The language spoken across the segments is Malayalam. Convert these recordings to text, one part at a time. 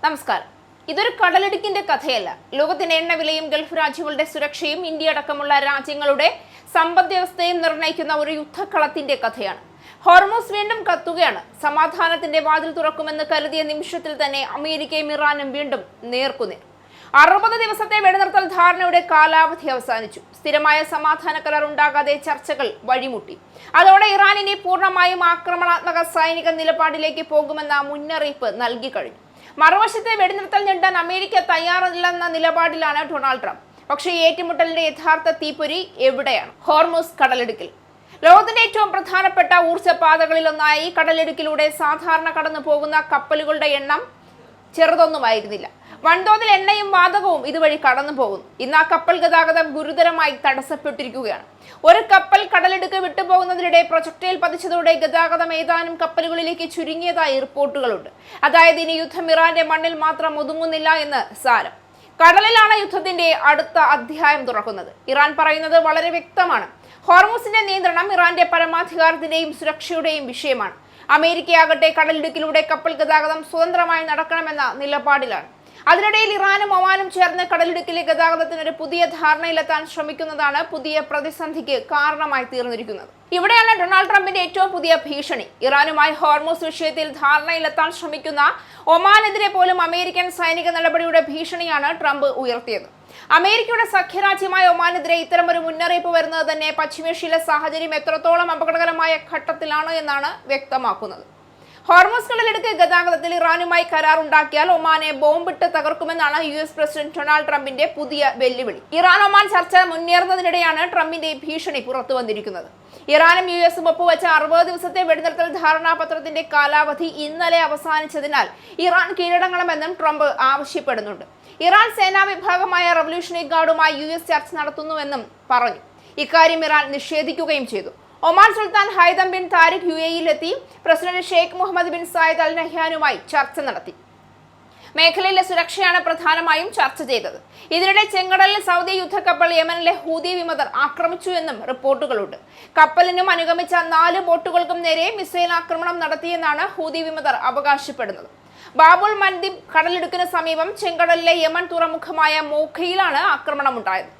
നമസ്കാരം. ഇതൊരു കടലിടുക്കിന്റെ കഥയല്ല. ലോകത്തിന്റെ എണ്ണവിലയും ഗൾഫ് രാജ്യങ്ങളുടെ സുരക്ഷയും ഇന്ത്യ അടക്കമുള്ള രാജ്യങ്ങളുടെ സമ്പദ് വ്യവസ്ഥയും നിർണ്ണയിക്കുന്ന ഒരു യുദ്ധക്കളത്തിന്റെ കഥയാണ്. ഹോർമൂസ് വീണ്ടും കത്തുകയാണ്. സമാധാനത്തിന്റെ വാതിൽ തുറക്കുമെന്ന് കരുതിയ നിമിഷത്തിൽ തന്നെ അമേരിക്കയും ഇറാനും വീണ്ടും നേർക്കുനേർ. 60 ദിവസത്തെ വെടിനിർത്തൽ ധാരണയുടെ കാലാവധി അവസാനിച്ചു. സ്ഥിരമായ സമാധാന കരാർ ഉണ്ടാകാതെ ചർച്ചകൾ വഴിമുട്ടി. അതോടെ ഇറാൻ ഇനി പൂർണ്ണമായും ആക്രമണാത്മക സൈനിക നിലപാടിലേക്ക് പോകുമെന്ന മുന്നറിയിപ്പ് നൽകി കഴിഞ്ഞു. മറുവശത്തെ വെടിനിർത്തൽ നീട്ടാൻ അമേരിക്ക തയ്യാറല്ലെന്ന നിലപാടിലാണ് ഡൊണാൾഡ് ട്രംപ്. പക്ഷേ ഏറ്റുമുട്ടലിന്റെ യഥാർത്ഥ തീപ്പൊരി എവിടെയാണ്? ഹോർമൂസ് കടലിടുക്കിൽ. ലോകത്തിന്റെ ഏറ്റവും പ്രധാനപ്പെട്ട ഊർജ്ജ പാതകളിലൊന്നായി ഈ കടലിടുക്കിലൂടെ സാധാരണ കടന്നു പോകുന്ന കപ്പലുകളുടെ എണ്ണം ചെറുതൊന്നുമായിരുന്നില്ല. വൻതോതിൽ എണ്ണയും വാതകവും ഇതുവഴി കടന്നു പോകുന്നു. ഇന്ന് ആ കപ്പൽ ഗതാഗതം ഗുരുതരമായി തടസ്സപ്പെട്ടിരിക്കുകയാണ്. ഒരു കപ്പൽ കടലിടുക്ക് വിട്ടുപോകുന്നതിനിടെ പ്രൊജക്ടൈൽ പതിച്ചതോടെ ഗതാഗതം ഏതാനും കപ്പലുകളിലേക്ക് ചുരുങ്ങിയതായി റിപ്പോർട്ടുകളുണ്ട്. അതായത് ഇനി യുദ്ധം ഇറാന്റെ മണ്ണിൽ മാത്രം ഒതുങ്ങുന്നില്ല എന്ന് സാരം. കടലിലാണ് യുദ്ധത്തിന്റെ അടുത്ത അധ്യായം തുറക്കുന്നത്. ഇറാൻ പറയുന്നത് വളരെ വ്യക്തമാണ്. ഹോർമൂസിന്റെ നിയന്ത്രണം ഇറാന്റെ പരമാധികാരത്തിന്റെയും സുരക്ഷയുടെയും വിഷയമാണ്. അമേരിക്കയാകട്ടെ കടലിടുക്കിലൂടെ കപ്പൽ ഗതാഗതം സ്വതന്ത്രമായി നടക്കണമെന്ന നിലപാടിലാണ്. അതിനിടയിൽ ഇറാനും ഒമാനും ചേർന്ന് കടലിടുക്കിലെ ഗതാഗതത്തിന് ഒരു പുതിയ ധാരണയിലെത്താൻ ശ്രമിക്കുന്നതാണ് പുതിയ പ്രതിസന്ധിക്ക് കാരണമായി തീർന്നിരിക്കുന്നത്. ഇവിടെയാണ് ഡൊണാൾഡ് ട്രംപിന്റെ ഏറ്റവും പുതിയ ഭീഷണി. ഇറാനുമായി ഹോർമൂസ് വിഷയത്തിൽ ധാരണയിലെത്താൻ ശ്രമിക്കുന്ന ഒമാനെതിരെ പോലും അമേരിക്കൻ സൈനിക നടപടിയുടെ ഭീഷണിയാണ് ട്രംപ് ഉയർത്തിയത്. അമേരിക്കയുടെ സഖ്യരാജ്യമായ ഒമാനെതിരെ ഇത്തരമൊരു മുന്നറിയിപ്പ് വരുന്നത് തന്നെ പശ്ചിമേഷ്യയിലെ സാഹചര്യം എത്രത്തോളം അപകടകരമായ ഘട്ടത്തിലാണ് എന്നാണ് വ്യക്തമാക്കുന്നത്. ഹോർമൂസ് കടലിടുക്ക് ഗതാഗതത്തിൽ ഇറാനുമായി കരാർ ഉണ്ടാക്കിയാൽ ഒമാനെ ബോംബിട്ട് തകർക്കുമെന്നാണ് US പ്രസിഡന്റ് ഡൊണാൾഡ് ട്രംപിന്റെ പുതിയ വെല്ലുവിളി. ഇറാൻ ഒമാൻ ചർച്ച മുന്നേറുന്നതിനിടെയാണ് ട്രംപിന്റെ ഭീഷണി പുറത്തു വന്നിരിക്കുന്നത്. ഇറാനും US ഒപ്പുവെച്ച 60 ദിവസത്തെ വെടിനിർത്തൽ ധാരണാപത്രത്തിന്റെ കാലാവധി ഇന്നലെ അവസാനിച്ചതിനാൽ ഇറാൻ കീഴടങ്ങണമെന്നും ട്രംപ് ആവശ്യപ്പെടുന്നുണ്ട്. ഇറാൻ സേനാ വിഭാഗമായ റവല്യൂഷണറി ഗാർഡുമായി US ചർച്ച നടത്തുന്നുവെന്നും പറഞ്ഞു. ഇക്കാര്യം ഇറാൻ നിഷേധിക്കുകയും ചെയ്തു. Oman Sultan Haitham bin Tariq UAE-യിലെത്തി president Sheikh Mohammed bin Zayed Al നഹ്യാനുമായി ചർച്ച നടത്തി. മേഖലയിലെ സുരക്ഷയാണ് പ്രധാനമായും ചർച്ച ചെയ്തത്. ഇതിനിടെ ചെങ്കടലിൽ സൗദി യുദ്ധക്കപ്പൽ യമനിലെ ഹൂതി വിമതർ ആക്രമിച്ചു എന്നും റിപ്പോർട്ടുകളുണ്ട്. കപ്പലിനും അനുഗമിച്ച 4 ബോട്ടുകൾക്കും നേരെ മിസൈൽ ആക്രമണം നടത്തിയെന്നാണ് ഹൂതി വിമതർ അവകാശപ്പെടുന്നത്. ബാബുൽ മൻദിബ് കടലിടുക്കിന് സമീപം ചെങ്കടലിലെ യമൻ തുറമുഖമായ മോഖയിലാണ് ആക്രമണമുണ്ടായത്.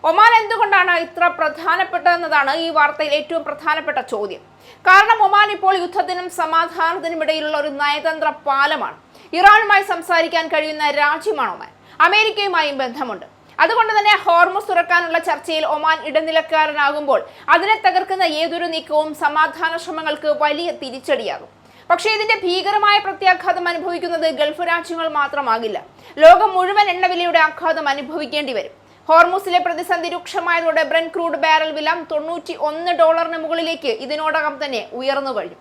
ഒമാൻ എന്തുകൊണ്ടാണ് ഇത്ര പ്രധാനപ്പെട്ടതെന്നതാണ് ഈ വാർത്തയിൽ ഏറ്റവും പ്രധാനപ്പെട്ട ചോദ്യം. കാരണം ഒമാൻ ഇപ്പോൾ യുദ്ധത്തിനും സമാധാനത്തിനും ഇടയിലുള്ള ഒരു നയതന്ത്ര പാലമാണ്. ഇറാനുമായി സംസാരിക്കാൻ കഴിയുന്ന രാജ്യമാണ് ഒമാൻ. അമേരിക്കയുമായും ബന്ധമുണ്ട്. അതുകൊണ്ട് തന്നെ ഹോർമൂസ് തുറക്കാനുള്ള ചർച്ചയിൽ ഒമാൻ ഇടനിലക്കാരനാകുമ്പോൾ അതിനെ തകർക്കുന്ന ഏതൊരു നീക്കവും സമാധാന ശ്രമങ്ങൾക്ക് വലിയ തിരിച്ചടിയാകും. പക്ഷേ ഇതിന്റെ ഭീകരമായ പ്രത്യാഘാതം അനുഭവിക്കുന്നത് ഗൾഫ് രാജ്യങ്ങൾ മാത്രമാകില്ല. ലോകം മുഴുവൻ എണ്ണവിലയുടെ ആഘാതം അനുഭവിക്കേണ്ടി വരും. ഹോർമൂസിലെ പ്രതിസന്ധി രൂക്ഷമായതോടെ ബ്രെന്റ് ക്രൂഡ് ബാരൽ വില $91 മുകളിലേക്ക് ഇതിനോടകം തന്നെ ഉയർന്നു കഴിഞ്ഞു.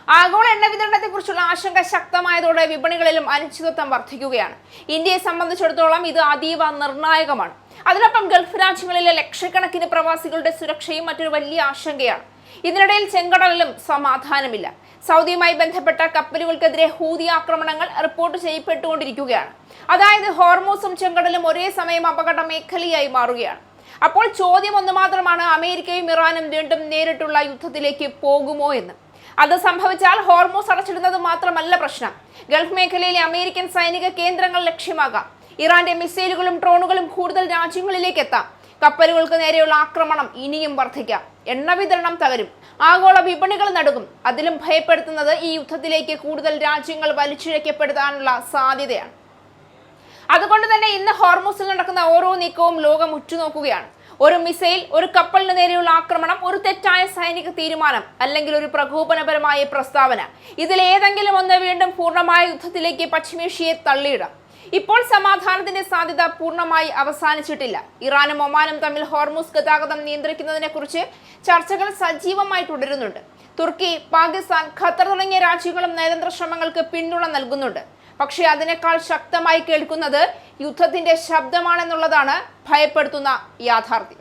ആഗോള എണ്ണ വിതരണത്തെക്കുറിച്ചുള്ള ആശങ്ക ശക്തമായതോടെ വിപണികളിലും അനിശ്ചിതത്വം വർദ്ധിക്കുകയാണ്. ഇന്ത്യയെ സംബന്ധിച്ചിടത്തോളം ഇത് അതീവ നിർണായകമാണ്. അതിനൊപ്പം ഗൾഫ് രാജ്യങ്ങളിലെ ലക്ഷക്കണക്കിന് പ്രവാസികളുടെ സുരക്ഷയും മറ്റൊരു വലിയ ആശങ്കയാണ്. ഇതിനിടയിൽ ചെങ്കടലിലും സമാധാനമില്ല. സൗദിയുമായി ബന്ധപ്പെട്ട കപ്പലുകൾക്കെതിരെ ഹൂതി ആക്രമണങ്ങൾ റിപ്പോർട്ട് ചെയ്യപ്പെട്ടുകൊണ്ടിരിക്കുകയാണ്. അതായത് ഹോർമൂസും ചെങ്കടലും ഒരേ സമയം അപകട മേഖലയായി മാറുകയാണ്. അപ്പോൾ ചോദ്യം ഒന്ന് മാത്രമാണ്, അമേരിക്കയും ഇറാനും വീണ്ടും നേരിട്ടുള്ള യുദ്ധത്തിലേക്ക് പോകുമോ എന്ന്. അത് സംഭവിച്ചാൽ ഹോർമൂസ് അടച്ചിടുന്നത് മാത്രമല്ല പ്രശ്നം. ഗൾഫ് മേഖലയിലെ അമേരിക്കൻ സൈനിക കേന്ദ്രങ്ങൾ ലക്ഷ്യമാകാം. ഇറാന്റെ മിസൈലുകളും ഡ്രോണുകളും കൂടുതൽ രാജ്യങ്ങളിലേക്ക് എത്താം. കപ്പലുകൾക്ക് നേരെയുള്ള ആക്രമണം ഇനിയും വർദ്ധിക്കാം. എണ്ണ വിതരണം തകരും. ആഗോള വിപണികൾ നടുക്കും. അതിലും ഭയപ്പെടുത്തുന്നത് ഈ യുദ്ധത്തിലേക്ക് കൂടുതൽ രാജ്യങ്ങൾ വലിച്ചിഴക്കപ്പെടുത്താനുള്ള സാധ്യതയാണ്. അതുകൊണ്ട് തന്നെ ഇന്ന് ഹോർമൂസിൽ നടക്കുന്ന ഓരോ നീക്കവും ലോകം ഉറ്റുനോക്കുകയാണ്. ഒരു മിസൈൽ, ഒരു കപ്പലിന് നേരെയുള്ള ആക്രമണം, ഒരു തെറ്റായ സൈനിക തീരുമാനം, അല്ലെങ്കിൽ ഒരു പ്രകോപനപരമായ പ്രസ്താവന, ഇതിലേതെങ്കിലും ഒന്ന് വീണ്ടും പൂർണ്ണമായ യുദ്ധത്തിലേക്ക് പശ്ചിമേഷ്യയെ തള്ളിയിടാം. ഇപ്പോൾ സമാധാനത്തിന്റെ സാധ്യത പൂർണ്ണമായി അവസാനിച്ചിട്ടില്ല. ഇറാനും ഒമാനും തമ്മിൽ ഹോർമൂസ് ഗതാഗതം നിയന്ത്രിക്കുന്നതിനെ കുറിച്ച് ചർച്ചകൾ സജീവമായി തുടരുന്നുണ്ട്. തുർക്കി, പാകിസ്ഥാൻ, ഖത്തർ തുടങ്ങിയ രാജ്യങ്ങളും നയതന്ത്ര ശ്രമങ്ങൾക്ക് പിന്തുണ നൽകുന്നുണ്ട്. പക്ഷേ അതിനേക്കാൾ ശക്തമായി കേൾക്കുന്നത് യുദ്ധത്തിന്റെ ശബ്ദമാണെന്നുള്ളതാണ് ഭയപ്പെടുത്തുന്ന യാഥാർത്ഥ്യം.